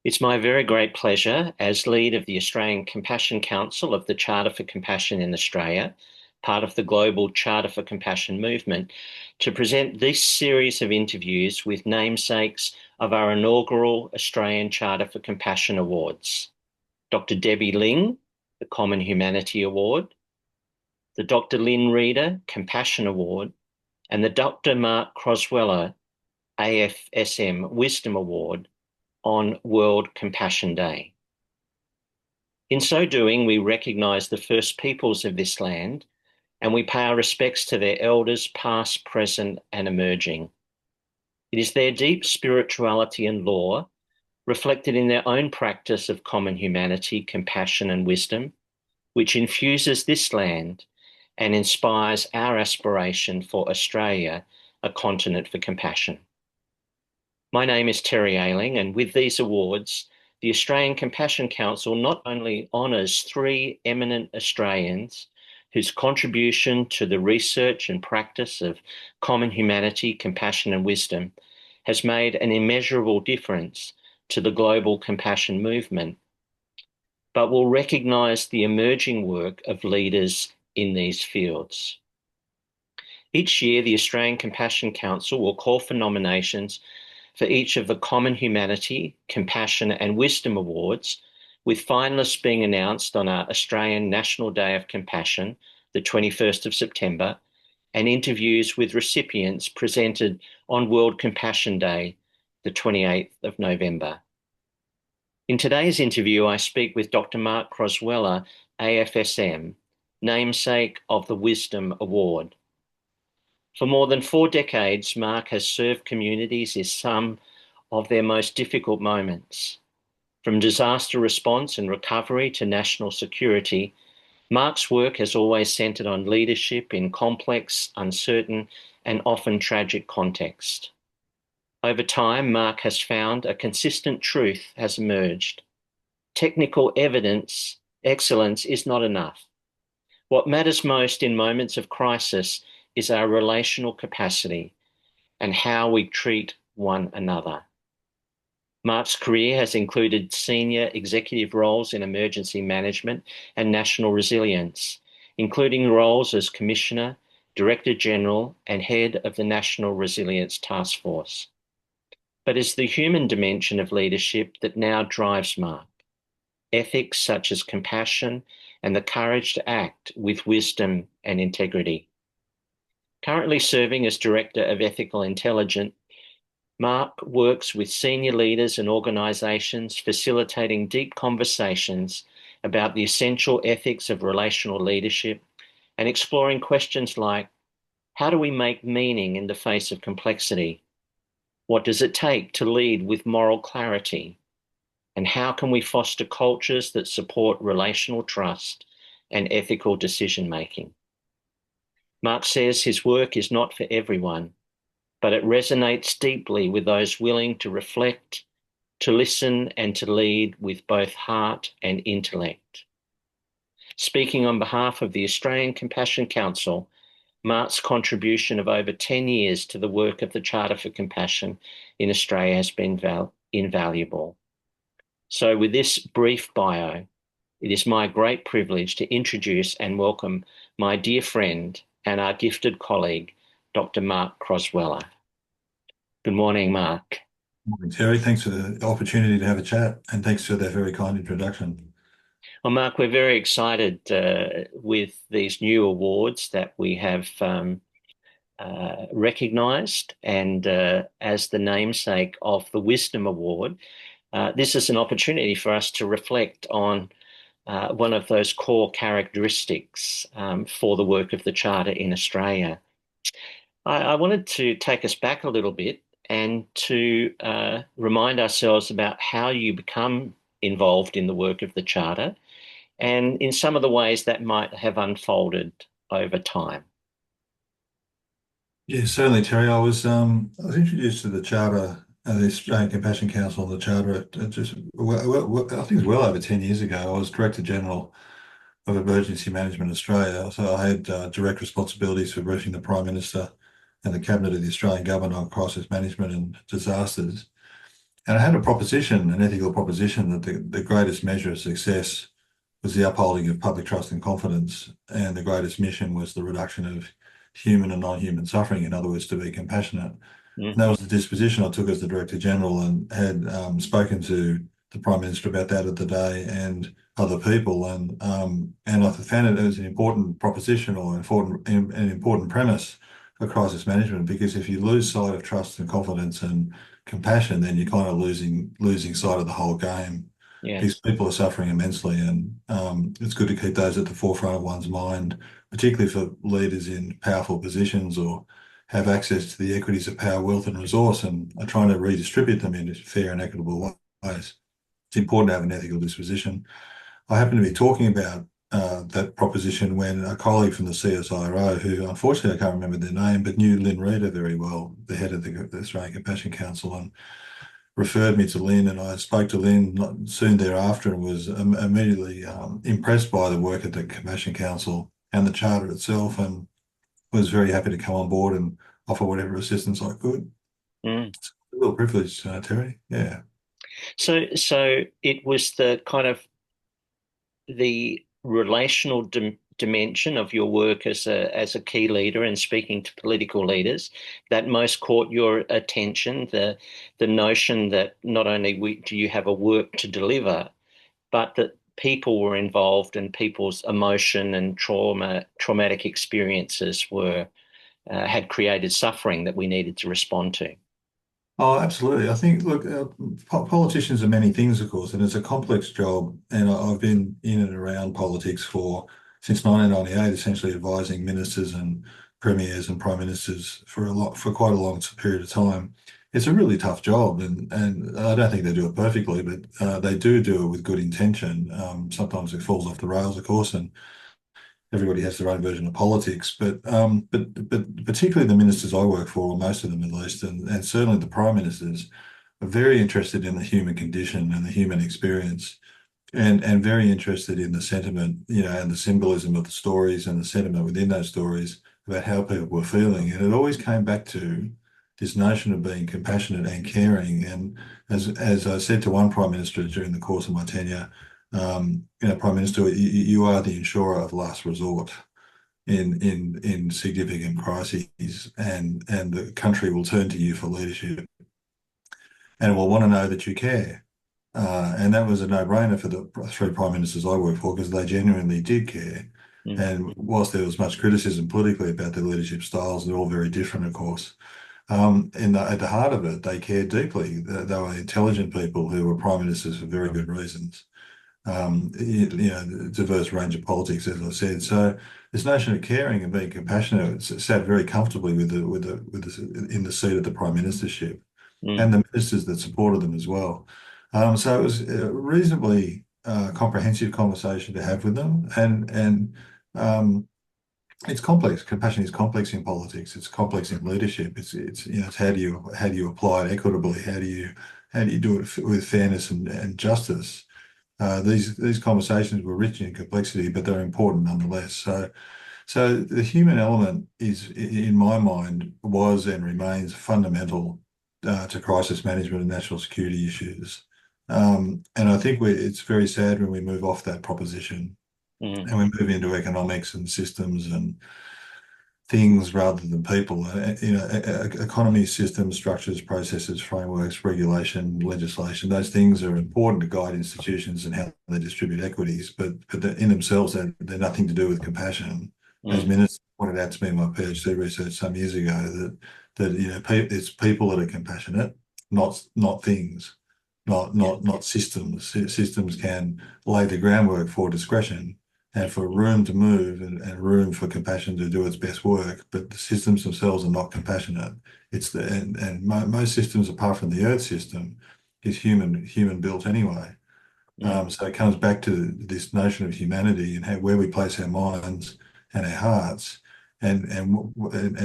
It's my very great pleasure as lead of the Australian Compassion Council of the Charter for Compassion in Australia, part of the global Charter for Compassion movement, to present this series of interviews with namesakes of our inaugural Australian Charter for Compassion Awards. Dr. Debbie Ling, the Common Humanity Award, the Dr. Lynn Reader Compassion Award, and the Dr. Mark Crosweller AFSM Wisdom Award on World Compassion Day. In so doing, we recognise the First Peoples of this land and we pay our respects to their elders past, present and emerging. It is their deep spirituality and law, reflected in their own practice of common humanity, compassion and wisdom, which infuses this land and inspires our aspiration for Australia, a continent for compassion. My name is Terry Ayling, and with these awards, the Australian Compassion Council not only honours three eminent Australians whose contribution to the research and practice of common humanity, compassion and wisdom has made an immeasurable difference to the global compassion movement, but will recognise the emerging work of leaders in these fields. Each year, the Australian Compassion Council will call for nominations for each of the Common Humanity, Compassion and Wisdom Awards, with finalists being announced on our Australian National Day of Compassion, the 21st of September, and interviews with recipients presented on World Compassion Day, the 28th of November. In today's interview, I speak with Dr. Mark Crosweller, AFSM, namesake of the Wisdom Award. For more than 4 decades, Mark has served communities in some of their most difficult moments. From disaster response and recovery to national security, Mark's work has always centred on leadership in complex, uncertain, and often tragic context. Over time, Mark has found a consistent truth has emerged. Technical evidence, excellence is not enough. What matters most in moments of crisis is our relational capacity and how we treat one another. Mark's career has included senior executive roles in emergency management and national resilience, including roles as Commissioner, Director General, and Head of the National Resilience Taskforce. But it's the human dimension of leadership that now drives Mark. Ethics such as compassion and the courage to act with wisdom and integrity. Currently serving as Director of Ethical Intelligence, Mark works with senior leaders and organisations facilitating deep conversations about the essential ethics of relational leadership and exploring questions like, how do we make meaning in the face of complexity? What does it take to lead with moral clarity? And how can we foster cultures that support relational trust and ethical decision-making? Mark says his work is not for everyone, but it resonates deeply with those willing to reflect, to listen, and to lead with both heart and intellect. Speaking on behalf of the Australian Compassion Council, Mark's contribution of over 10 years to the work of the Charter for Compassion in Australia has been invaluable. So with this brief bio, it is my great privilege to introduce and welcome my dear friend and our gifted colleague, Dr. Mark Crosweller. Good morning, Mark. Morning, Terry. Thanks for the opportunity to have a chat, and thanks for that very kind introduction. Well, Mark, we're very excited with these new awards that we have recognised, and as the namesake of the Wisdom Award, this is an opportunity for us to reflect on one of those core characteristics for the work of the Charter in Australia. I wanted to take us back a little bit and to remind ourselves about how you become involved in the work of the Charter and in some of the ways that might have unfolded over time. Yeah, certainly, Terry. I was introduced to the Charter, the Australian Compassion Council, and the Charter I think it was well over 10 years ago. I was Director General of Emergency Management Australia, so I had direct responsibilities for briefing the Prime Minister and the Cabinet of the Australian Government on crisis management and disasters. And I had a proposition, an ethical proposition, that the greatest measure of success was the upholding of public trust and confidence, and the greatest mission was the reduction of human and non-human suffering, in other words, to be compassionate. And Mm, that was the disposition I took as the Director General, and had spoken to the Prime Minister about that at the day and other people. And I found it as an important proposition, or an important premise for crisis management, because if you lose sight of trust and confidence and compassion, then you're kind of losing sight of the whole game, because yes. people are suffering immensely, and it's good to keep those at the forefront of one's mind, particularly for leaders in powerful positions or have access to the equities of power, wealth, and resource, and are trying to redistribute them in fair and equitable ways. It's important to have an ethical disposition. I happen to be talking about that proposition when a colleague from the CSIRO, who unfortunately I can't remember their name, but knew Lynn Reader very well, the head of the Australian Compassion Council, and referred me to Lynn, and I spoke to Lynn soon thereafter, and was immediately impressed by the work of the Compassion Council and the charter itself, and was very happy to come on board and offer whatever assistance I could. Mm. It's a real privilege, Terry. Yeah. So it was the kind of the relational dimension of your work as a key leader and speaking to political leaders that most caught your attention. The notion that not only do you have a work to deliver, but that people were involved and people's emotion and traumatic experiences were had created suffering that we needed to respond to. Oh, absolutely. I think, look, politicians are many things, of course, and it's a complex job. And I've been in and around politics since 1998, essentially advising ministers and premiers and prime ministers for quite a long period of time. It's a really tough job, and I don't think they do it perfectly, but they do it with good intention. Sometimes it falls off the rails, of course, and everybody has their own version of politics, but particularly the ministers I work for, or most of them at least, and certainly the prime ministers, are very interested in the human condition and the human experience, and very interested in the sentiment, and the symbolism of the stories and the sentiment within those stories about how people were feeling. And it always came back to this notion of being compassionate and caring. And as I said to one prime minister during the course of my tenure, Prime Minister, you are the insurer of last resort in significant crises, and the country will turn to you for leadership, and it will want to know that you care. And that was a no-brainer for the three prime ministers I worked for, because they genuinely did care. Mm, And whilst there was much criticism politically about their leadership styles, they're all very different, of course. At the heart of it, they cared deeply. They were intelligent people who were prime ministers for very good reasons. Diverse range of politics, as I said. So this notion of caring and being compassionate sat very comfortably in the seat of the prime ministership, mm, and the ministers that supported them as well. So it was a reasonably comprehensive conversation to have with them, and it's complex. Compassion is complex in politics. It's complex in leadership. It's how do you apply it equitably? How do you do it with fairness and justice? These conversations were rich in complexity, but they're important nonetheless. So the human element in my mind, was and remains fundamental to crisis management and national security issues. And I think it's very sad when we move off that proposition mm, and we move into economics and systems and things rather than people. Economy, systems, structures, processes, frameworks, regulation, legislation, those things are important to guide institutions and how they distribute equities, but in themselves, they're nothing to do with compassion. As mm, Minister pointed out to me in my PhD research some years ago, it's people that are compassionate, not things, yeah, not systems. Systems can lay the groundwork for discretion and for room to move, and room for compassion to do its best work. But the systems themselves are not compassionate. Most systems, apart from the Earth system, is human built anyway. mm, So it comes back to this notion of humanity and where we place our minds and our hearts, and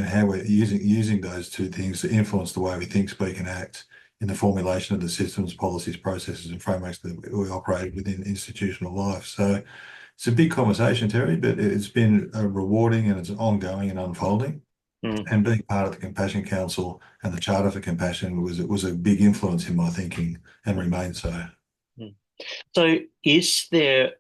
how we're using those two things to influence the way we think, speak, and act in the formulation of the systems, policies, processes, and frameworks that we operate within institutional life. So it's a big conversation, Terry, but it's been rewarding, and it's ongoing and unfolding. mm, And being part of the Compassion Council and the Charter for Compassion was a big influence in my thinking and mm, remains so. mm. So, is there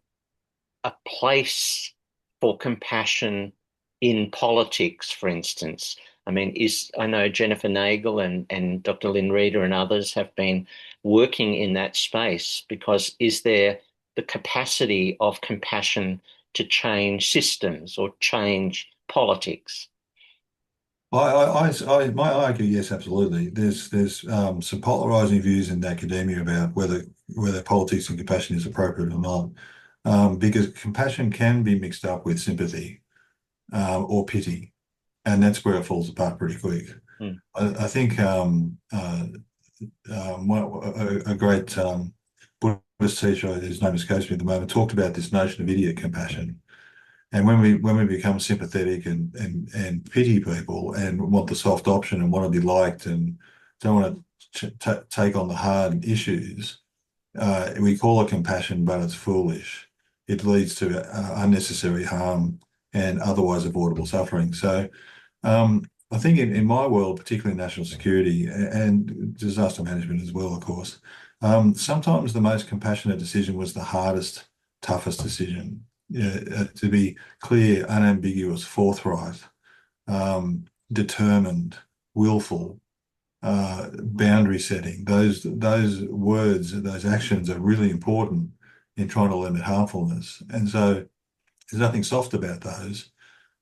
a place for compassion in politics, for instance? I mean, I know Jennifer Nagel and Dr. Lynn Reader and others have been working in that space because is there the capacity of compassion to change systems or change politics? My argue, yes, absolutely. There's some polarizing views in academia about whether politics and compassion is appropriate or not, because compassion can be mixed up with sympathy or pity, and that's where it falls apart pretty quick. Mm, I think a great Buddhist teacher, whose name escapes me at the moment, talked about this notion of idiot compassion. And when we become sympathetic and pity people and want the soft option and want to be liked and don't want to take on the hard issues, we call it compassion, but it's foolish. It leads to unnecessary harm and otherwise avoidable suffering. So I think in my world, particularly national security and disaster management as well, of course, sometimes the most compassionate decision was the hardest, toughest decision. Yeah, to be clear, unambiguous, forthright, determined, willful, boundary setting. Those words, those actions are really important in trying to limit harmfulness. And so there's nothing soft about those.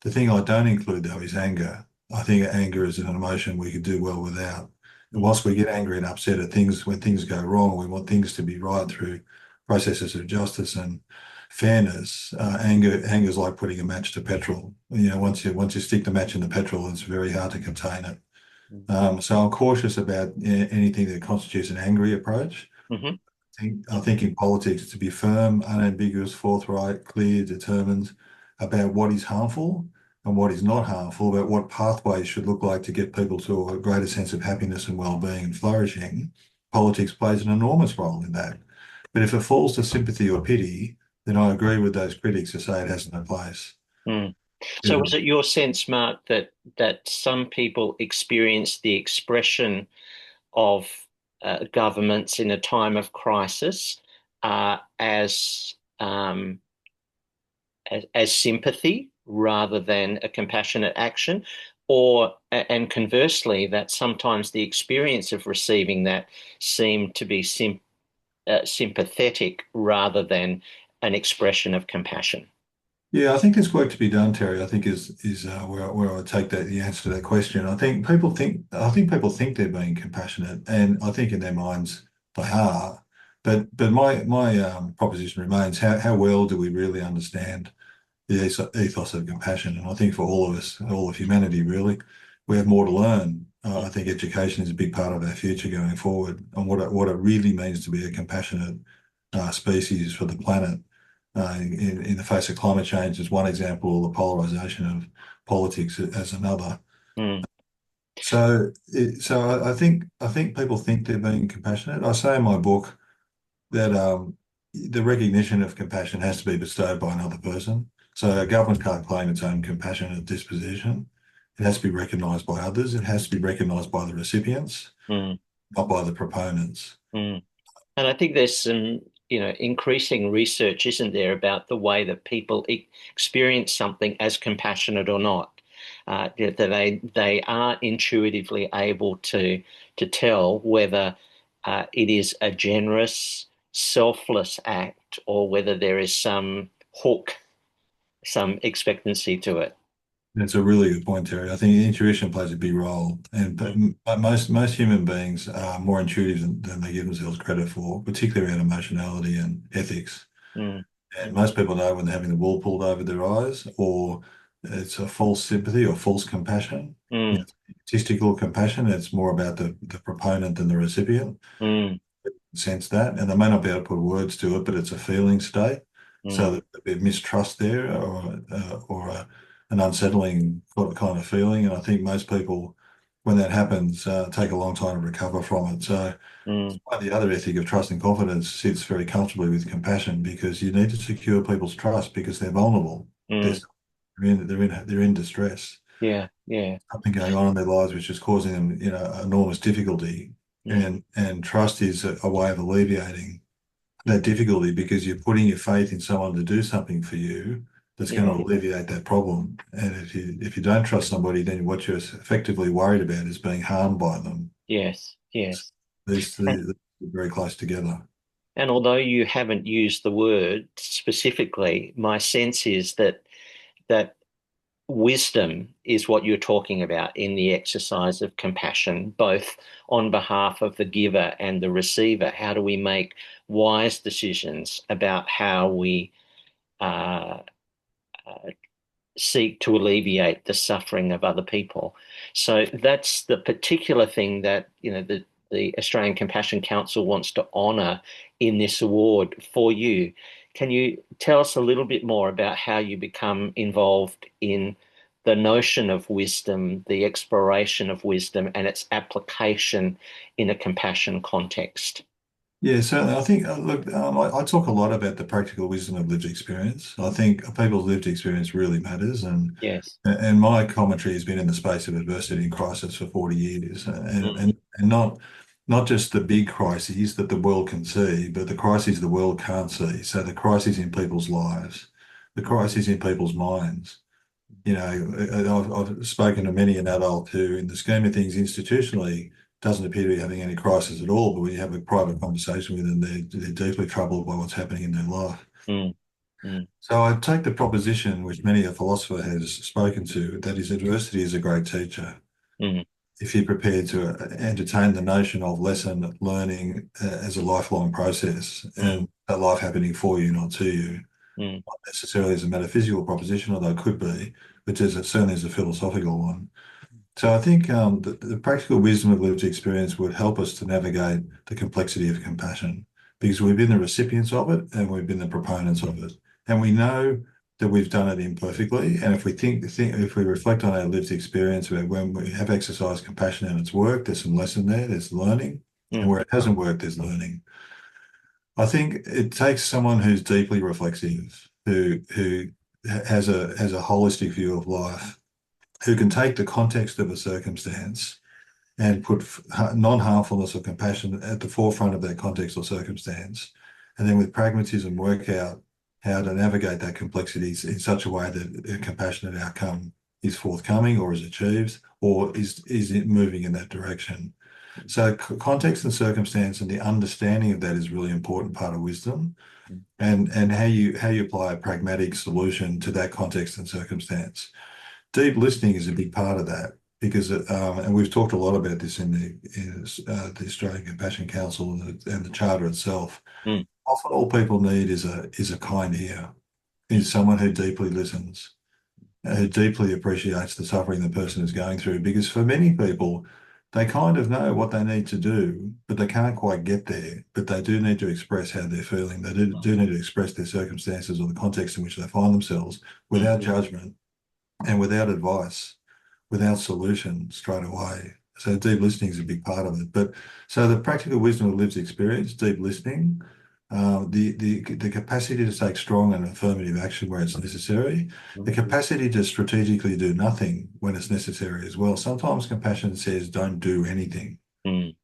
The thing I don't include though is anger. I think anger is an emotion we could do well without. And mm, whilst we get angry and upset at things when things go wrong, we want things to be right through processes of justice and fairness. Anger is like putting a match to petrol. You know, once you stick the match in the petrol, it's very hard to contain it. mm, So I'm cautious about anything that constitutes an angry approach. mhm, I think in politics, to be firm, unambiguous, forthright, clear, determined about what is harmful and what is not harmful, about what pathways should look like to get people to a greater sense of happiness and well-being and flourishing, politics plays an enormous role in that. But if it falls to sympathy or pity, then I agree with those critics who say it has no place. mm. So, Yeah. was it your sense, Mark, that some people experience the expression of governments in a time of crisis as sympathy rather than a compassionate action, or and conversely, that sometimes the experience of receiving that seemed to be sympathetic rather than an expression of compassion? Yeah, I think there's work to be done, Terry. I think is where I would take the answer to that question. I think people think they're being compassionate, and I think in their minds they are. But my proposition remains: how well do we really understand the ethos of compassion? And I think for all of us, all of humanity, really, we have more to learn. I think education is a big part of our future going forward, and what it really means to be a compassionate species for the planet in the face of climate change is one example, or the polarization of politics as another. Mm, So I think people think they're being compassionate. I say in my book that the recognition of compassion has to be bestowed by another person. So a government can't claim its own compassionate disposition. It has to be recognised by others. It has to be recognised by the recipients, mm, not by the proponents. mm. And I think there's some, increasing research, isn't there, about the way that people experience something as compassionate or not. That they are intuitively able to tell whether it is a generous, selfless act or whether there is some hook, some expectancy to it. That's a really good point, Terry. I think intuition plays a big role, and Mm, but most human beings are more intuitive than they give themselves credit for, particularly around emotionality and ethics. mm, And most people know when they're having the wool pulled over their eyes, or it's a false sympathy or false compassion. You know, mm, statistical compassion. It's more about the proponent than the recipient. mm, Sense that, and they may not be able to put words to it, but it's a feeling state. So mm, that a bit of mistrust there, or an unsettling kind of feeling. And I think most people, when that happens, take a long time to recover from it. So mm, the other ethic of trust and confidence sits very comfortably with compassion because you need to secure people's trust because they're vulnerable. They're mm, they're in distress. Yeah. Yeah. something going on in their lives which is causing them, enormous difficulty. Mm. And trust is a way of alleviating that difficulty because you're putting your faith in someone to do something for you that's going Yeah. to alleviate that problem. And if you don't trust somebody, then what you're effectively worried about is being harmed by them. Yes. Yes. These are very close together. And although you haven't used the word specifically, my sense is that wisdom is what you're talking about in the exercise of compassion, both on behalf of the giver and the receiver. How do we make wise decisions about how we uh, seek to alleviate the suffering of other people? So that's the particular thing that, the Australian Compassion Council wants to honour in this award for you. Can you tell us a little bit more about how you become involved in the notion of wisdom, the exploration of wisdom, and its application in a compassion context? Yeah, certainly. I think, look, I talk a lot about the practical wisdom of lived experience. I think people's lived experience really matters, Yes. and my commentary has been in the space of adversity and crisis for 40 years, Mm, and not just the big crises that the world can see, but the crises the world can't see. So the crises in people's lives, the crises in people's minds. I've spoken to many an adult who, in the scheme of things, institutionally doesn't appear to be having any crisis at all. But when you have a private conversation with them, they're deeply troubled by what's happening in their life. mm, mm, So I take the proposition, which many a philosopher has spoken to, that is adversity is a great teacher. mm, If you're prepared to entertain the notion of lesson learning as a lifelong process mm, and a life happening for you, not to you, mm, not necessarily as a metaphysical proposition, although it could be, but certainly as a philosophical one. So I think the practical wisdom of lived experience would help us to navigate the complexity of compassion because we've been the recipients of it and we've been the proponents of it. And we know that we've done it imperfectly. And if we if we reflect on our lived experience about when we have exercised compassion and it's worked, there's some lesson there, there's learning. And mm, where it hasn't worked, there's learning. I think it takes someone who's deeply reflexive, who has a holistic view of life, who can take the context of a circumstance and put non-harmfulness or compassion at the forefront of that context or circumstance, and then with pragmatism work out how to navigate that complexity in such a way that a compassionate outcome is forthcoming or is achieved or is it moving in that direction. So context and circumstance and the understanding of that is really important part of wisdom and how you apply a pragmatic solution to that context and circumstance. Deep listening is a big part of that because, and we've talked a lot about this in the Australian Compassion Council and the Charter itself. mm, Often, all people need is a kind ear, is someone who deeply listens, who deeply appreciates the suffering the person is going through. Because for many people, they kind of know what they need to do, but they can't quite get there. But they do need to express how they're feeling. They do need to express their circumstances or the context in which they find themselves mm. without judgment and without advice, without solution straight away. So deep listening is a big part of it. But so the practical wisdom of lived experience, deep listening, the capacity to take strong and affirmative action where it's necessary, the capacity to strategically do nothing when it's necessary as well. Sometimes compassion says don't do anything. Mm.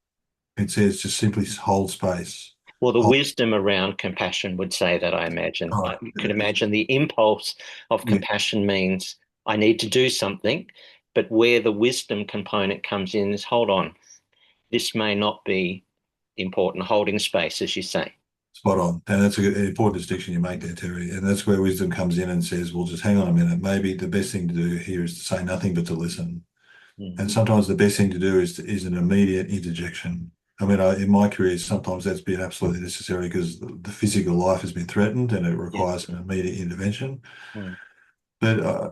It says just simply hold space. Well, the Hold, wisdom around compassion would say that, I imagine. oh, I could imagine the impulse of yeah, compassion means I need to do something, but where the wisdom component comes in is hold on, this may not be important, holding space, as you say. spot on. And that's an important distinction you make there, Terry. And that's where wisdom comes in and says, well, just hang on a minute. Maybe the best thing to do here is to say nothing but to listen. Mm, And sometimes the best thing to do is an immediate interjection. I mean, in my career, sometimes that's been absolutely necessary because the physical life has been threatened and it yeah. requires an immediate intervention. Mm, But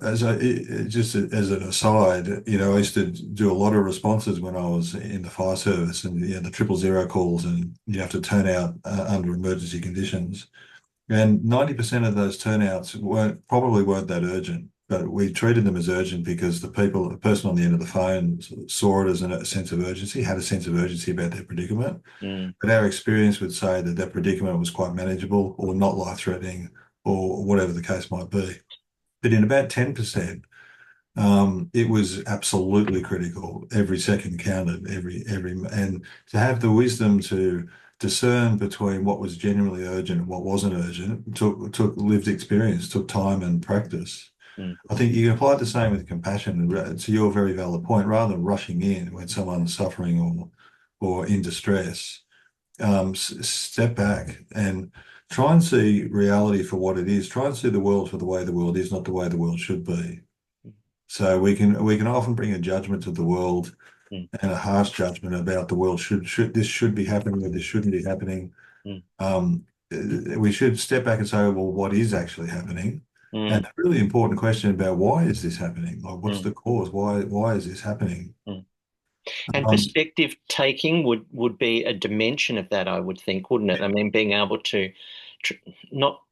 just as an aside, I used to do a lot of responses when I was in the fire service and the 000 calls, and you have to turn out under emergency conditions. And 90% of those turnouts probably weren't that urgent, but we treated them as urgent because the person on the end of the phone saw it as a sense of urgency, had a sense of urgency about their predicament. mm, But our experience would say that that predicament was quite manageable or not life-threatening or whatever the case might be. But in about 10%, It was absolutely critical. Every second counted, and to have the wisdom to discern between what was genuinely urgent and what wasn't urgent took lived experience, took time and practice. mm, I think you can apply the same with compassion. To your very valid point, rather than rushing in when someone's suffering or in distress, step back and try and see reality for what it is. Try and see the world for the way the world is, not the way the world should be. So we can often bring a judgment to the world mm, and a harsh judgment about the world should this should be happening or this shouldn't be happening. mm, We should step back and say, well, what is actually happening? And mm, a really important question about why is this happening? Like, what's mm, the cause? Why is this happening? mm. And Um, perspective taking would be a dimension of that, I would think, wouldn't it? I mean, being able to tr not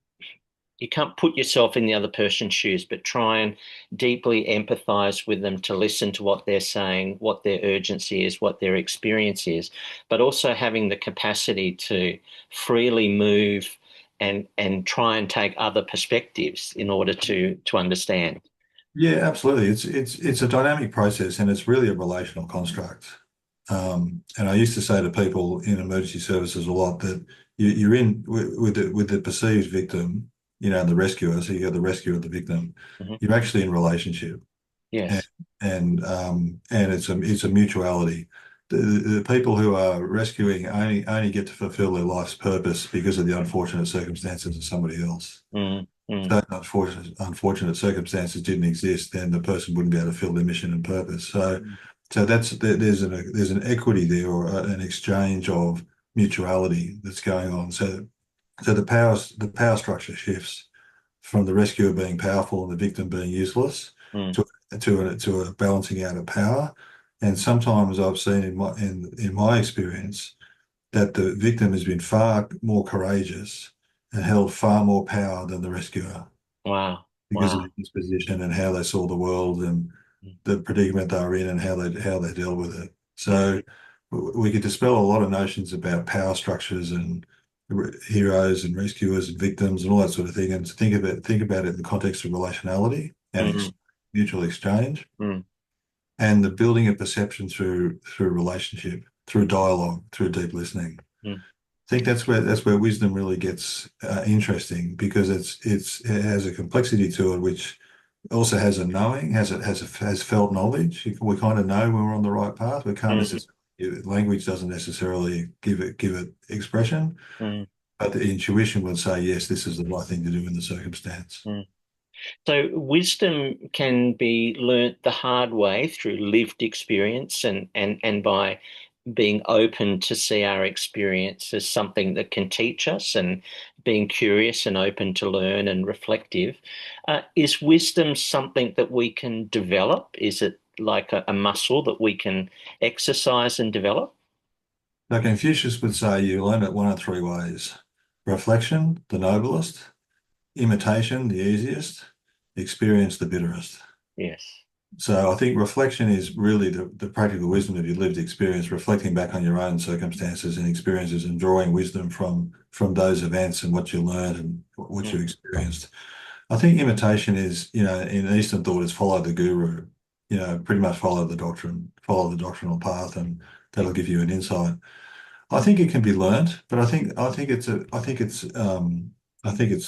you can't put yourself in the other person's shoes, but try and deeply empathize with them to listen to what they're saying, what their urgency is, what their experience is, but also having the capacity to freely move and try and take other perspectives in order to understand. yeah, absolutely. It's a dynamic process and it's really a relational construct. And I used to say to people in emergency services a lot that you're in with the perceived victim, the rescuer. So you got the rescuer of the victim. Mhm. You're actually in relationship, and Yes. and it's a mutuality. The people who are rescuing only get to fulfill their life's purpose because of the unfortunate circumstances of somebody else. Mm, If mm, those unfortunate circumstances didn't exist, then the person wouldn't be able to fill their mission and purpose. So there's an equity there or an exchange of mutuality that's going on. So the power structure shifts from the rescuer being powerful and the victim being useless mm, to to a balancing out of power. And sometimes I've seen in my experience that the victim has been far more courageous and held far more power than the rescuer wow. because of Wow. their disposition and how they saw the world and Mm, the predicament they were in and how they dealt with it. yeah. So we could dispel a lot of notions about power structures and heroes and rescuers and victims and all that sort of thing, and to think about it in the context of relationality and Mm, mutual exchange mm, and the building of perception through relationship, through dialogue, through deep listening. mm, I think that's where wisdom really gets interesting because it has a complexity to it which also has a knowing, has felt knowledge. We kind of know when we're on the right path. We can't mm, necessarily language doesn't necessarily give it expression, mm, but the intuition would say yes, this is the right thing to do in the circumstance. mm. So wisdom can be learnt the hard way through lived experience and by being open to see our experience as something that can teach us and being curious and open to learn and reflective. Is wisdom something that we can develop? Is it like a muscle that we can exercise and develop? Now Confucius would say you learn it one of three ways: reflection, the noblest; imitation, the easiest; experience, the bitterest. Yes. So I think reflection is really the practical wisdom of your lived experience, reflecting back on your own circumstances and experiences and drawing wisdom from those events and what you learned and what you Mm, experienced. I think imitation is, in Eastern thought, is follow the guru, pretty much follow the doctrinal path, and that'll give you an insight. I think it can be learnt, but I think it's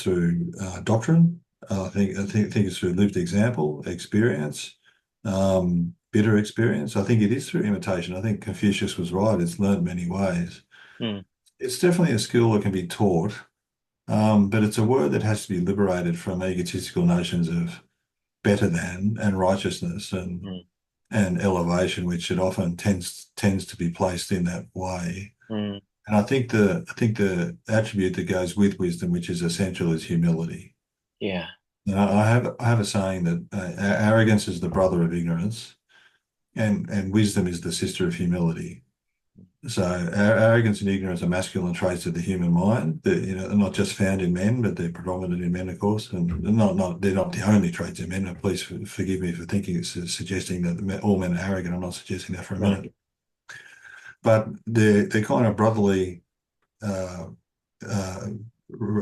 through doctrine. I think it's through lived example, experience, bitter experience. I think it is through imitation. I think Confucius was right. It's learnt many ways. mm, It's definitely a skill that can be taught, but it's a word that has to be liberated from egotistical notions of better than and righteousness mm, and elevation, which it often tends to be placed in that way. mm. And I think the attribute that goes with wisdom, which is essential, is humility. Yeah. And I have a saying that arrogance is the brother of ignorance, and wisdom is the sister of humility. So arrogance and ignorance are masculine traits of the human mind that are not just found in men, but they're predominant in men, of course, and they're not the only traits in men. And please forgive me for thinking it's suggesting that all men are arrogant. I'm not suggesting that for a No. minute, but they're kind of brotherly uh, uh,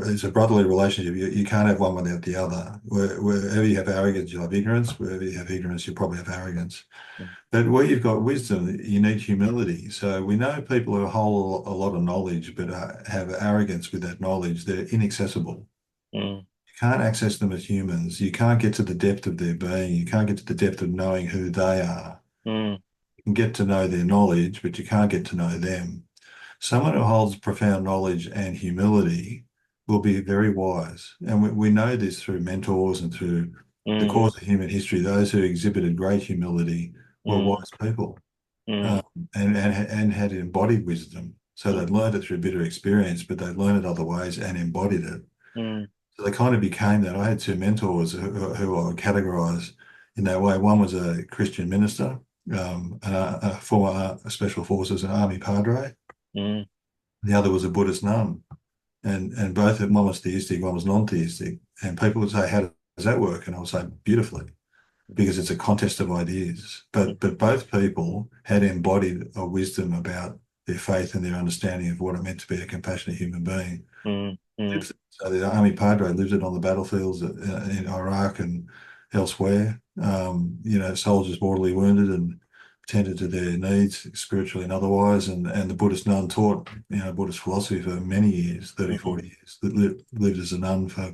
it's a brotherly relationship. You can't have one without the other. Wherever you have arrogance, you'll have ignorance. Wherever you have ignorance, you'll probably have arrogance. Mm, But where you've got wisdom, you need humility. So we know people who hold a lot of knowledge but have arrogance with that knowledge. They're inaccessible. mm, You can't access them as humans. You can't get to the depth of their being. You can't get to the depth of knowing who they are. mm, You can get to know their knowledge, but you can't get to know them. Someone who holds profound knowledge and humility will be very wise. And we know this through mentors and through the mm, course of human history. Those who exhibited great humility were mm, wise people, mm, um, and had embodied wisdom. So mm, they'd learned it through bitter experience, but they'd learned it other ways and embodied it. mm, So they kind of became that. I had two mentors who I would categorize in that way. One was a Christian minister, a former Special Forces and Army Padre. mm, The other was a Buddhist nun. And both one was theistic, one was non-theistic. And people would say, how does that work? And I would say, beautifully, because it's a contest of ideas. mm, But both people had embodied a wisdom about their faith and their understanding of what it meant to be a compassionate human being. mm, mm, So the Army Padre lived it on the battlefields in Iraq and elsewhere. Soldiers mortally wounded and tended to their needs spiritually and otherwise. And the Buddhist nun taught, Buddhist philosophy for many years, 30, mm, 40 years, that lived as a nun for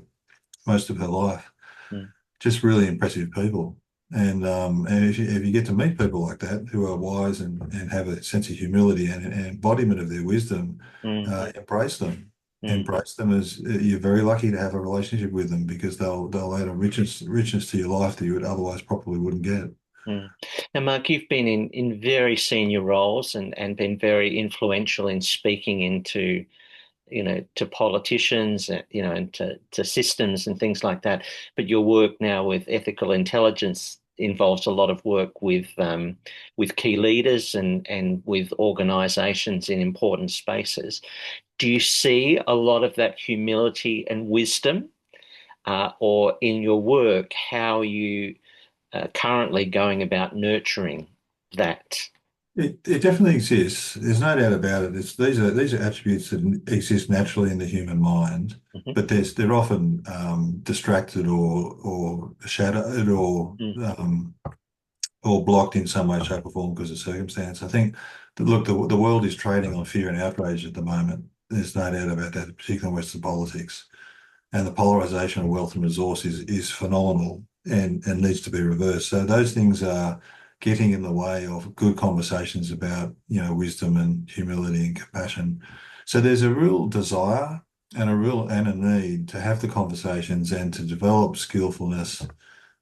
most of her life. mm, Just really impressive people. And if you get to meet people like that who are wise and have a sense of humility and an embodiment of their wisdom, mm, embrace them. mm, Embrace them as you're very lucky to have a relationship with them because they'll add a richness to your life that you would otherwise probably wouldn't get. mm. Now, Mark, you've been in very senior roles and been very influential in speaking into, to politicians, and to systems and things like that. But your work now with ethical intelligence involves a lot of work with key leaders and with organizations in important spaces. Do you see a lot of that humility and wisdom, or in your work, how you currently going about nurturing that? It definitely exists. There's no doubt about it. These are attributes that exist naturally in the human mind, Mhm. but they're often distracted or shadowed Mm, or blocked in some way, shape, or form because of circumstance. I think that, look, the world is trading on fear and outrage at the moment. There's no doubt about that, particularly in Western politics. And the polarization of wealth and resource is phenomenal and needs to be reversed. So those things are getting in the way of good conversations about, wisdom and humility and compassion. So there's a real desire and a need to have the conversations and to develop skillfulness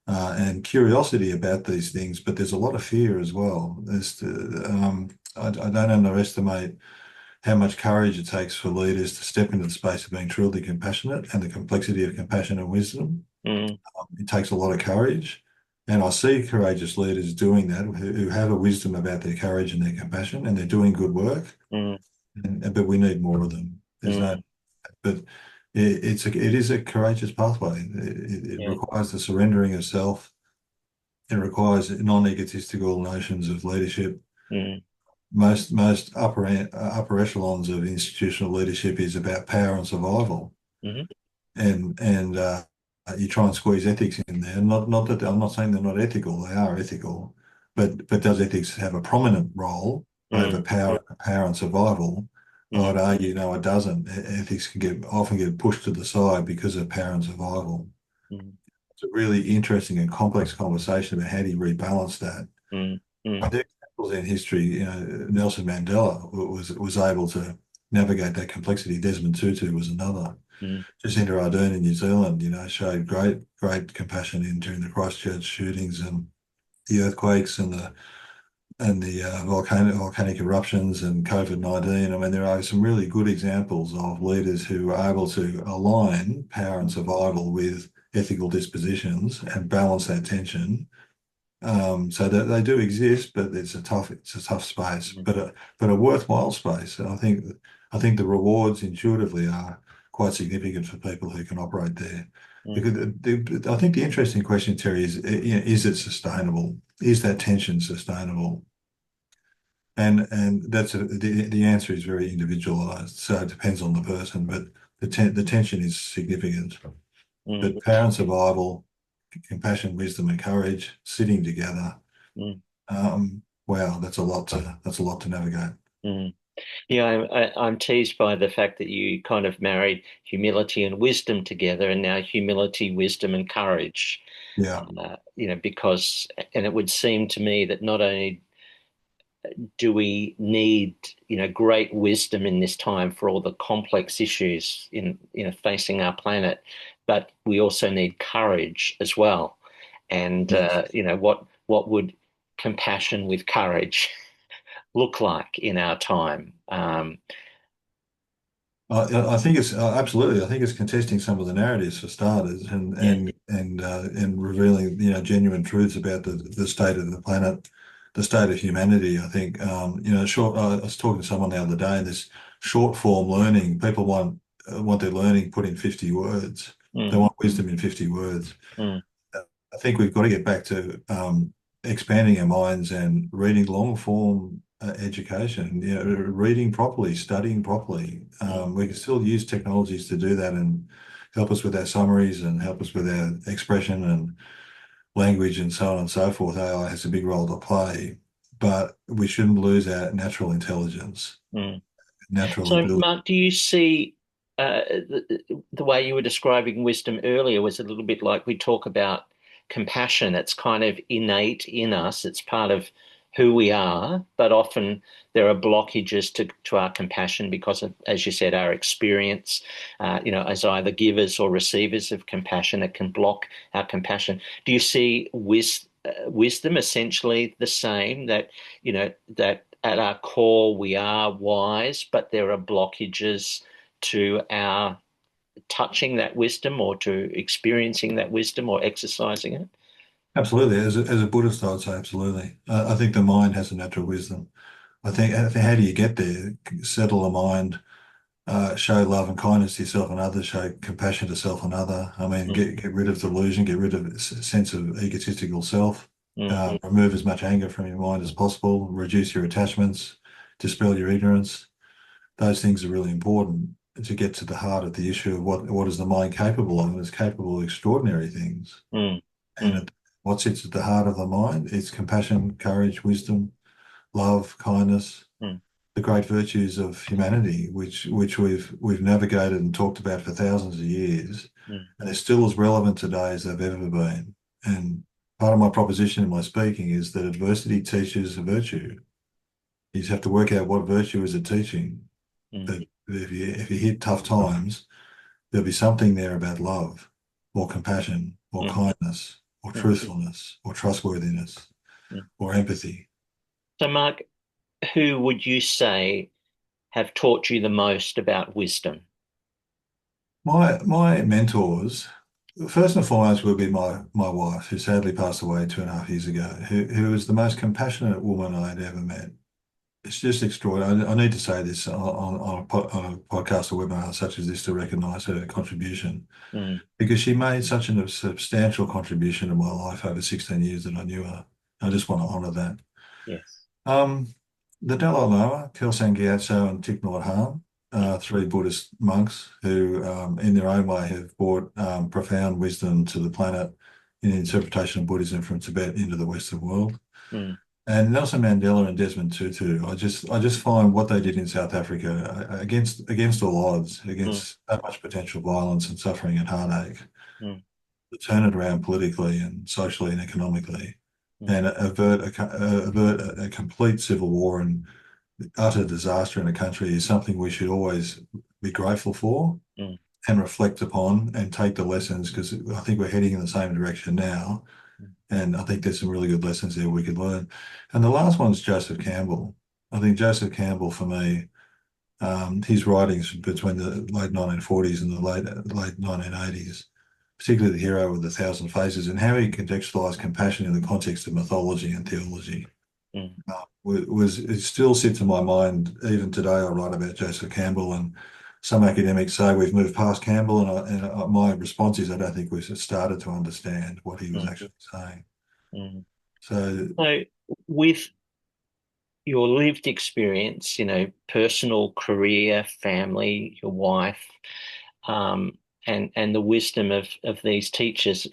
and curiosity about these things, but there's a lot of fear as well. I don't underestimate how much courage it takes for leaders to step into the space of being truly compassionate and the complexity of compassion and wisdom. mm, It takes a lot of courage. And I see courageous leaders doing that who have a wisdom about their courage and their compassion, and they're doing good work. mm, But we need more of them. There's no, mm, but it is a courageous pathway. It yeah, requires the surrendering of self. It requires non-egotistical notions of leadership. mm, Most upper echelons of institutional leadership is about power and survival, mhm, and you try and squeeze ethics in there. Not that I'm not saying they're not ethical; they are ethical, but does ethics have a prominent role over mm, power and survival? mm, I'd argue no, it doesn't. Ethics can often get pushed to the side because of power and survival. mm, It's a really interesting and complex conversation about how do you rebalance that. mm, There mm, are examples in history, Nelson Mandela was able to navigate that complexity. Desmond Tutu was another. mm, Jacinda Ardern in New Zealand, showed great compassion during the Christchurch shootings and the earthquakes and the volcanic eruptions and COVID-19. I mean, there are some really good examples of leaders who are able to align power and survival with ethical dispositions and balance that tension, so that they do exist, but it's a tough space, mm, but a worthwhile space. And I think the rewards intuitively are quite significant for people who can operate there. mm, Because I think the interesting question, Terry, is it sustainable? Is that tension sustainable? And the answer is very individualized. So it depends on the person, but the tension is significant. mm, But parent survival, compassion, wisdom, and courage, sitting together. mm, Wow, that's a lot to navigate. mm. Yeah, I'm teased by the fact that you kind of married humility and wisdom together, and now humility, wisdom, and courage. Yeah, Because, and it would seem to me that not only do we need, great wisdom in this time for all the complex issues in, facing our planet, but we also need courage as well. And yes. what would compassion with courage look like in our time? I think it's absolutely. I think it's contesting some of the narratives for starters, and Yeah. and revealing genuine truths about the state of the planet, the state of humanity. I think short. I was talking to someone the other day. This short form learning. People want their learning put in 50 words. They Mm, want wisdom in 50 words. mm, I think we've got to get back to expanding our minds and reading long form education, reading properly, studying properly. mm, We can still use technologies to do that and help us with our summaries and help us with our expression and language and so on and so forth. AI has a big role to play, but we shouldn't lose our natural intelligence, mm. natural So, ability. Mark, do you see the way you were describing wisdom earlier was a little bit like we talk about compassion. It's kind of innate in us. It's part of who we are, but often there are blockages to our compassion because of, as you said, our experience, as either givers or receivers of compassion. It can block our compassion. Do you see wisdom essentially the same, that, that at our core we are wise, but there are blockages to our touching that wisdom or to experiencing that wisdom or exercising it? Absolutely. As a Buddhist, I would say absolutely. I think the mind has a natural wisdom. I think how do you get there? Settle the mind, show love and kindness to yourself and others, show compassion to self and other. I mean, Mm, get rid of delusion, get rid of a sense of egotistical self, mm, remove as much anger from your mind as possible, reduce your attachments, dispel your ignorance. Those things are really important to get to the heart of the issue of what is the mind capable of, and it's capable of extraordinary things. mm, And mm, what sits at the heart of the mind is compassion, courage, wisdom, love, kindness, mm, the great virtues of humanity, which we've navigated and talked about for thousands of years, mm, and they're still as relevant today as they've ever been. And part of my proposition in my speaking is that adversity teaches a virtue. You just have to work out what virtue is it teaching. mm, That if you hit tough times, there'll be something there about love, or compassion, or mm, kindness, or mm, truthfulness, or trustworthiness, mm. or empathy. So, Mark, who would you say have taught you the most about wisdom? My mentors, first and foremost, would be my wife, who sadly passed away 2.5 years ago, who is the most compassionate woman I'd ever met. It's just extraordinary. I need to say this on a podcast or webinar such as this to recognise her contribution, Mm, because she made such a substantial contribution to my life over 16 years that I knew her. I just want to honour that. yes. Um, the Dalai Lama, Kelsang Gyatso, and Thich Nhat Hanh, three Buddhist monks who, in their own way, have brought profound wisdom to the planet in the interpretation of Buddhism from Tibet into the Western world. Mm, And Nelson Mandela and Desmond Tutu, I just find what they did in South Africa against all odds, mm, against so much potential violence and suffering and heartache, mm, to turn it around politically and socially and economically, mm, and avert a complete civil war and utter disaster in a country is something we should always be grateful for mm, and reflect upon and take the lessons, because I think we're heading in the same direction now. mm, And I think there's some really good lessons there we could learn. And the last one's Joseph Campbell. I think Joseph Campbell, for me, his writings between the late 1940s and the late 1980s, particularly the hero with the thousand faces, and how he contextualized compassion in the context of mythology and theology, mm, was it still sits in my mind even today. I write about Joseph Campbell, and some academics say we've moved past Campbell, my response is I don't think we've started to understand what he was mm, actually saying. mm. So So, with your lived experience, personal, career, family, your wife, and the wisdom of these teachers.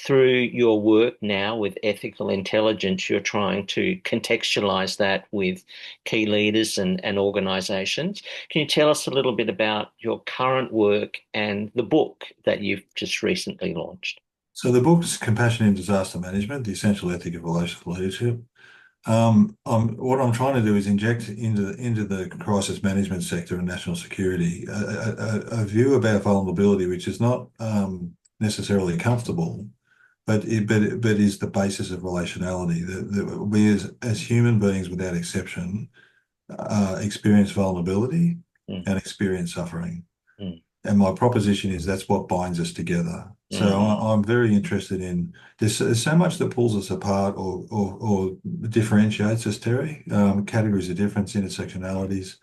Through your work now with ethical intelligence, you're trying to contextualize that with key leaders and organizations. Can you tell us a little bit about your current work and the book that you've just recently launched? So the book's Compassion in Disaster Management, The Essential Ethic of Relational Leadership. What I'm trying to do is inject into the crisis management sector and national security a view about vulnerability, which is not necessarily comfortable, but is the basis of relationality. That we as human beings, without exception, experience vulnerability Mm, and experience suffering. mm, And my proposition is that's what binds us together. So mm, I'm very interested in there's so much that pulls us apart or differentiates us, Terry. Categories of difference, intersectionalities,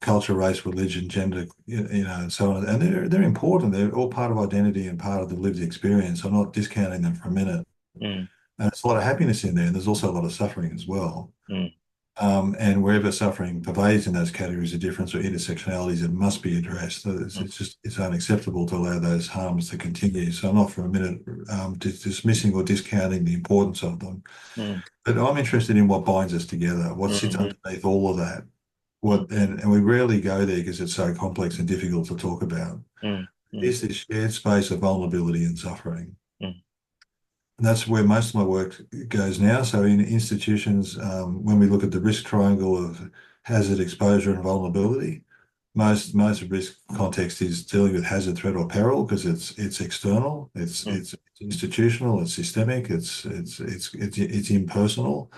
culture, race, religion, gender, and so on. And they're important. They're all part of identity and part of the lived experience. I'm not discounting them for a minute. mm, And there's a lot of happiness in there, and there's also a lot of suffering as well. mm, And wherever suffering pervades in those categories of difference or intersectionalities, it must be addressed. mm, It's unacceptable to allow those harms to continue. So I'm not for a minute dismissing or discounting the importance of them, mm, but I'm interested in what binds us together, what sits mm, underneath all of that. mm, And we rarely go there because it's so complex and difficult to talk about. mm, mm, It's this shared space of vulnerability and suffering. mm, And that's where most of my work goes now. So in institutions, when we look at the risk triangle of hazard, exposure, and vulnerability, most risk context is dealing with hazard, threat, or peril because it's external, mm, it's institutional, it's systemic, it's impersonal.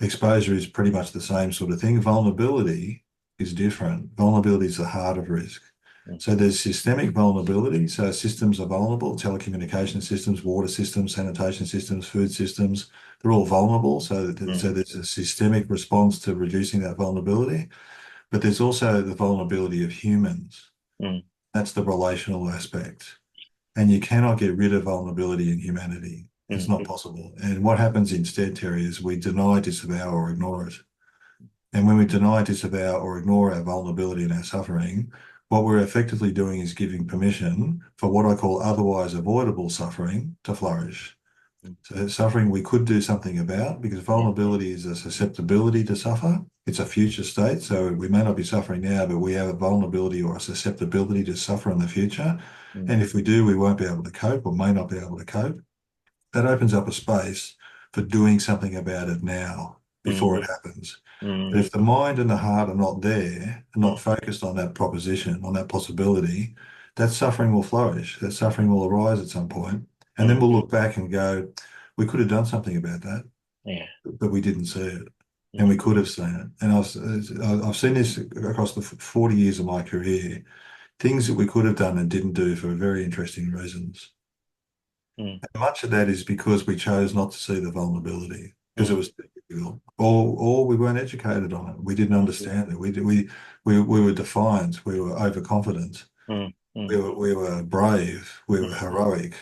Exposure is pretty much the same sort of thing. Vulnerability is different. Vulnerability is the heart of risk. mm, So there's systemic vulnerability. So systems are vulnerable, telecommunication systems, water systems, sanitation systems, food systems, they're all vulnerable. mm, So there's a systemic response to reducing that vulnerability. But there's also the vulnerability of humans. mm, That's the relational aspect. And you cannot get rid of vulnerability in humanity. It's mm, not possible. And what happens instead, Terry, is we deny, disavow, or ignore it. And when we deny, disavow, or ignore our vulnerability and our suffering, what we're effectively doing is giving permission for what I call otherwise avoidable suffering to flourish. mm, So suffering we could do something about because yeah, vulnerability is a susceptibility to suffer. It's a future state. So we may not be suffering now, but we have a vulnerability or a susceptibility to suffer in the future. mm, And if we do, we won't be able to cope or may not be able to cope. That opens up a space for doing something about it now before mm, it happens. But mm, if the mind and the heart are not there and mm, not focused on that proposition, on that possibility, that suffering will flourish. That suffering will arise at some point. And then mm, we'll look back and go, we could have done something about that, yeah, but we didn't see it. And mm, we could have seen it. And I've seen this across the 40 years of my career, things that we could have done and didn't do for very interesting reasons. mm, And much of that is because we chose not to see the vulnerability because it mm, was too difficult, or we weren't educated on it. We didn't understand it. We were defiant. We were overconfident. mm, mm, We were brave. We were mm, heroic.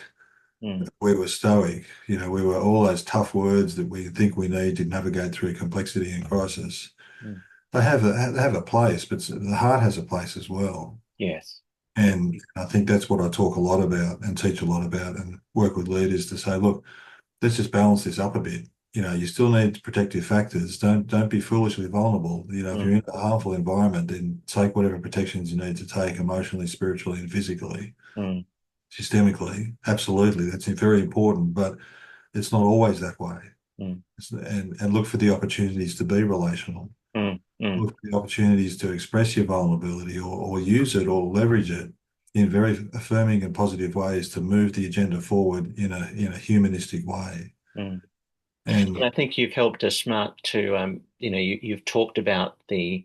mm, We were stoic. We were all those tough words that we think we need to navigate through complexity and crisis. mm, They have a place, but the heart has a place as well. yes, And I think that's what I talk a lot about and teach a lot about and work with leaders to say, look, let's just balance this up a bit. You still need protective factors. Don't be foolishly vulnerable. If mm, you're in a harmful environment, then take whatever protections you need to take emotionally, spiritually, and physically, mm, systemically. Absolutely, that's very important, but it's not always that way. mm, And look for the opportunities to be relational. mm, mm, Look for the opportunities to express your vulnerability or use it or leverage it in very affirming and positive ways to move the agenda forward in a humanistic way. mm. And And I think you've helped us, Mark, to you've talked about the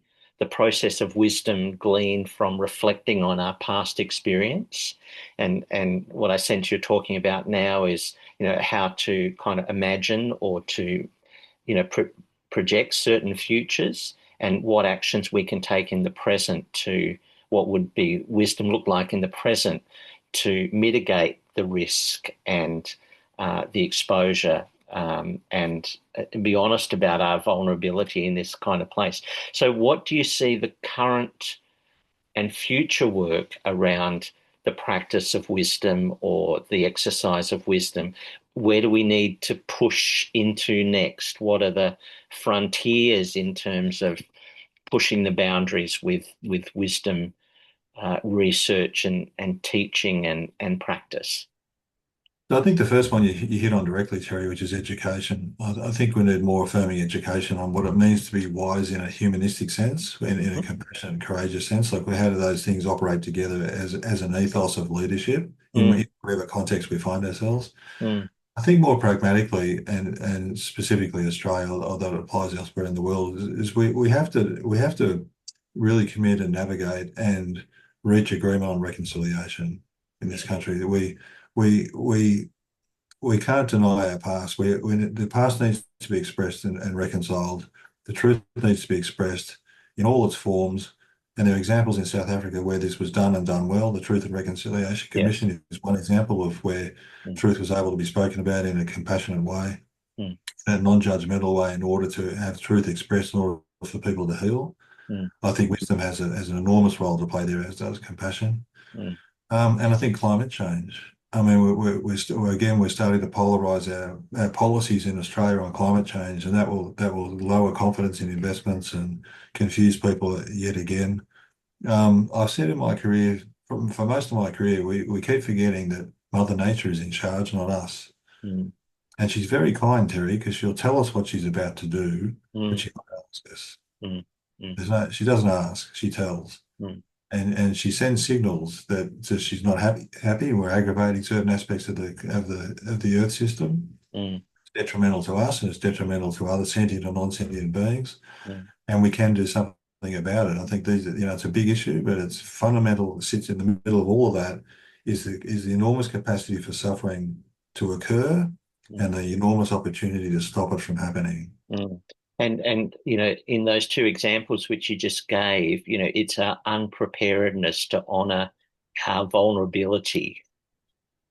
process of wisdom gleaned from reflecting on our past experience, and what I sense you're talking about now is how to kind of imagine or to project certain futures and what actions we can take in the present to what would be wisdom look like in the present to mitigate the risk and the exposure and be honest about our vulnerability in this kind of place. So, what do you see the current and future work around the practice of wisdom or the exercise of wisdom? Where do we need to push into next? What are the frontiers in terms of pushing the boundaries with wisdom research and teaching and practice? So I think the first one you hit on directly, Terry, which is education. I think we need more affirming education on what it means to be wise in a humanistic sense, in a compassionate and courageous sense. Like, how do those things operate together as an ethos of leadership Mm, in whatever context we find ourselves? mm, I think more pragmatically and specifically Australia, although it applies elsewhere in the world, is we have to really commit and navigate and reach agreement on reconciliation in this country. That we we can't deny our past. The past needs to be expressed and reconciled. The truth needs to be expressed in all its forms. And there are examples in South Africa where this was done and done well. The Truth and Reconciliation yes. Commission is one example of where Mm, truth was able to be spoken about in a compassionate way, mm, in a non-judgmental way, in order to have truth expressed in order for people to heal. mm, I think wisdom has an enormous role to play there, as does compassion. mm, And I think climate change. I mean, we're starting to polarize our policies in Australia on climate change, and that will lower confidence in investments and confuse people yet again. I've said in my career, for most of my career, we keep forgetting that Mother Nature is in charge, not us. mm, And she's very kind, Terry, because she'll tell us what she's about to do, but mm, she won't ask us. mm, mm, She doesn't ask, she tells. mm, And she sends signals that says she's not happy. We're aggravating certain aspects of the Earth system. mm, It's detrimental to us, and it's detrimental to other sentient and non-sentient beings. mm, And we can do something about it. I think it's a big issue, but it's fundamental. It sits in the middle of all of that. Is the enormous capacity for suffering to occur, mm, and the enormous opportunity to stop it from happening. mm. And in those two examples which you just gave, it's our unpreparedness to honor our vulnerability.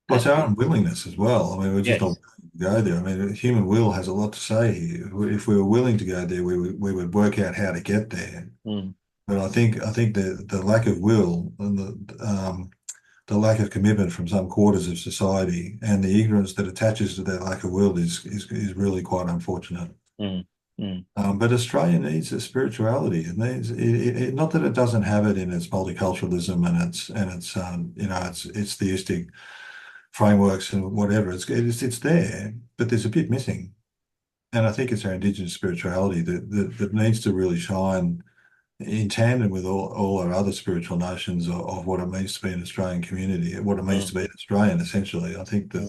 Well, Uh, it's our unwillingness as well. I mean, we're just not yes. willing to go there. I mean, the human will has a lot to say here. If we were willing to go there, we would work out how to get there. Mm, But I think the lack of will and the lack of commitment from some quarters of society and the ignorance that attaches to that lack of will is really quite unfortunate. mm, mm, But Australia needs a spirituality. It needs not that it doesn't have it in its multiculturalism and its theistic frameworks and whatever. It's there, but there's a bit missing. And I think it's our Indigenous spirituality that needs to really shine in tandem with all our other spiritual notions of what it means to be an Australian community, what it means mm, to be an Australian, essentially. I think mm, the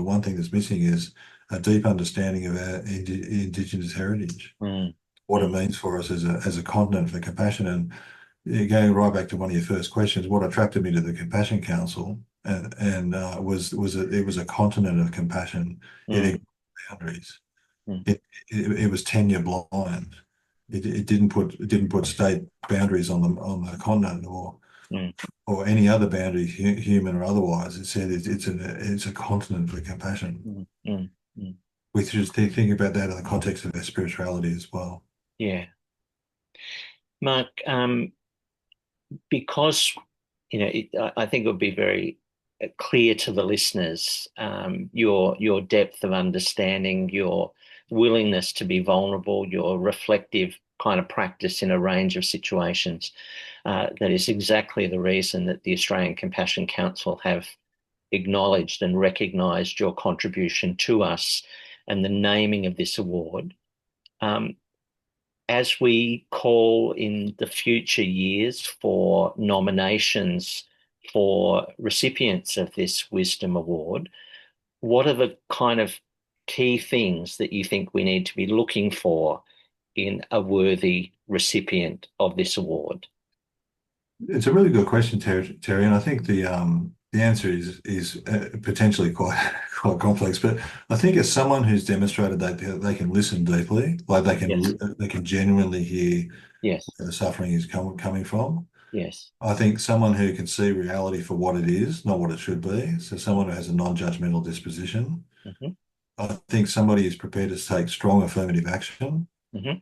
one thing that's missing is a deep understanding of our Indigenous heritage, mm, what it mm, means for us as a continent for compassion. And going right back to one of your first questions, what attracted me to the Compassion Council was that it was a continent of compassion. It mm, ignored boundaries. mm, It was tenure blind. It didn't put state boundaries on the continent mm, or any other boundary, human or otherwise. It said it's a continent for compassion. mm, mm, mm. We should think about that in the context of our spirituality as well. Yeah. Mark, because I think it would be very clear to the listeners, your depth of understanding, your willingness to be vulnerable, your reflective kind of practice in a range of situations. That is exactly the reason that the Australian Compassion Council have acknowledged and recognised your contribution to us and the naming of this award. Um, as we call in the future years for nominations for recipients of this Wisdom Award, what are the kind of key things that you think we need to be looking for in a worthy recipient of this award? It's a really good question, Terry, and I think the answer is potentially quite quite complex. But I think as someone who's demonstrated that they can listen deeply, like Yes, they can genuinely hear yes, where the suffering is coming from. yes. I think someone who can see reality for what it is, not what it should be. So someone who has a non-judgmental disposition. Hmm. I think somebody is prepared to take strong affirmative action Hmm.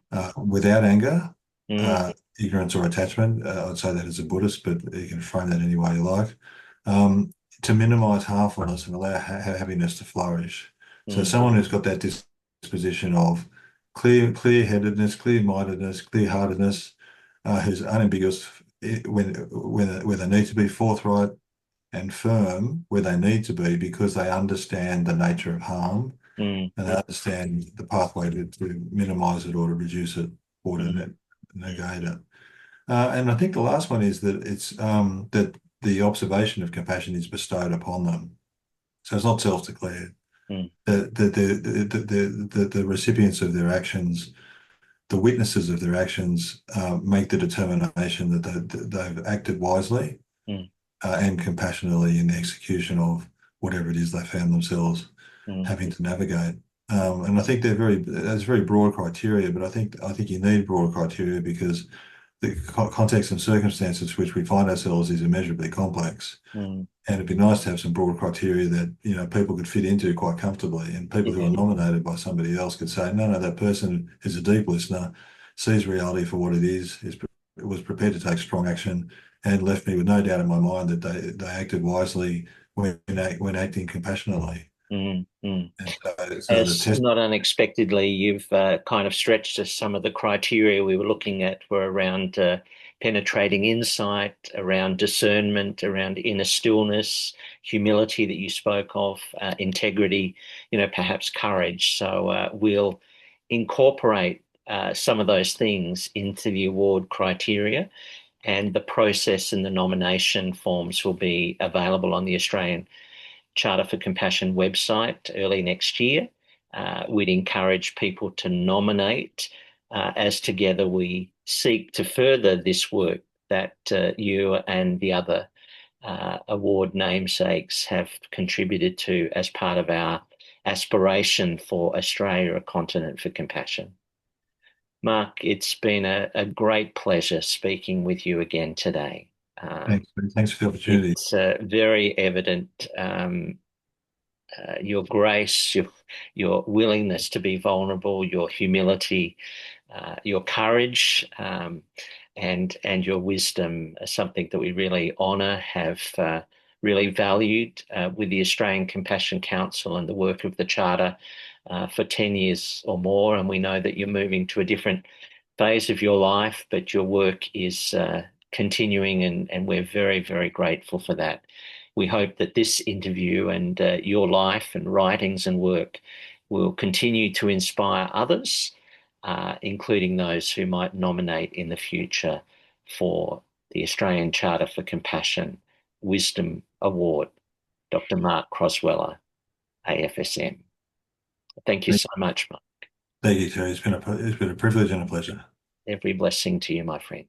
without anger, mm, ignorance or attachment. I'd say that as a Buddhist, but you can frame that any way you like. Um, to minimize harmfulness and allow happiness to flourish. So mm, someone who's got that disposition of clear-headedness, clear-mindedness, clear-heartedness, who's unambiguous when they need to be, forthright and firm where they need to be because they understand the nature of harm mm, and they understand the pathway to minimize it or to reduce it or to mm, negate it. And I think the last one is that it's that the observation of compassion is bestowed upon them. So it's not self-declared. mm, The recipients of their actions, the witnesses of their actions, make the determination that they've acted wisely mm, and compassionately in the execution of whatever it is they found themselves mm, having to navigate. And I think that's very broad criteria, but I think you need broad criteria because the context and circumstances which we find ourselves is immeasurably complex. mm. And it'd be nice to have some broad criteria that, people could fit into quite comfortably. And people who are Yeah. nominated by somebody else could say, no, no, that person is a deep listener, sees reality for what it is was prepared to take strong action, and left me with no doubt in my mind that they acted wisely when acting compassionately. Mm, mm. And so the As test, not unexpectedly, you've kind of stretched us. Some of the criteria we were looking at were around penetrating insight, around discernment, around inner stillness, humility that you spoke of, integrity, perhaps courage. So we'll incorporate some of those things into the award criteria, and the process and the nomination forms will be available on the Australian Charter for Compassion website early next year. We'd encourage people to nominate as together we seek to further this work that you and the other award namesakes have contributed to as part of our aspiration for Australia, a continent for compassion. Mark, it's been a great pleasure speaking with you again today. thanks for the opportunity. It's very evident your grace, your willingness to be vulnerable, your humility, your courage, and your wisdom are something that we really honour, have really valued with the Australian Compassion Council and the work of the Charter for 10 years or more. And we know that you're moving to a different phase of your life, but your work is continuing, and we're very, very grateful for that. We hope that this interview and your life and writings and work will continue to inspire others, including those who might nominate in the future for the Australian Charter for Compassion Wisdom Award. Dr. Mark Crosweller, AFSM. Thank you Thank so much, Mark. thank you, Terry. It's been a privilege and a pleasure. Every blessing to you, my friend.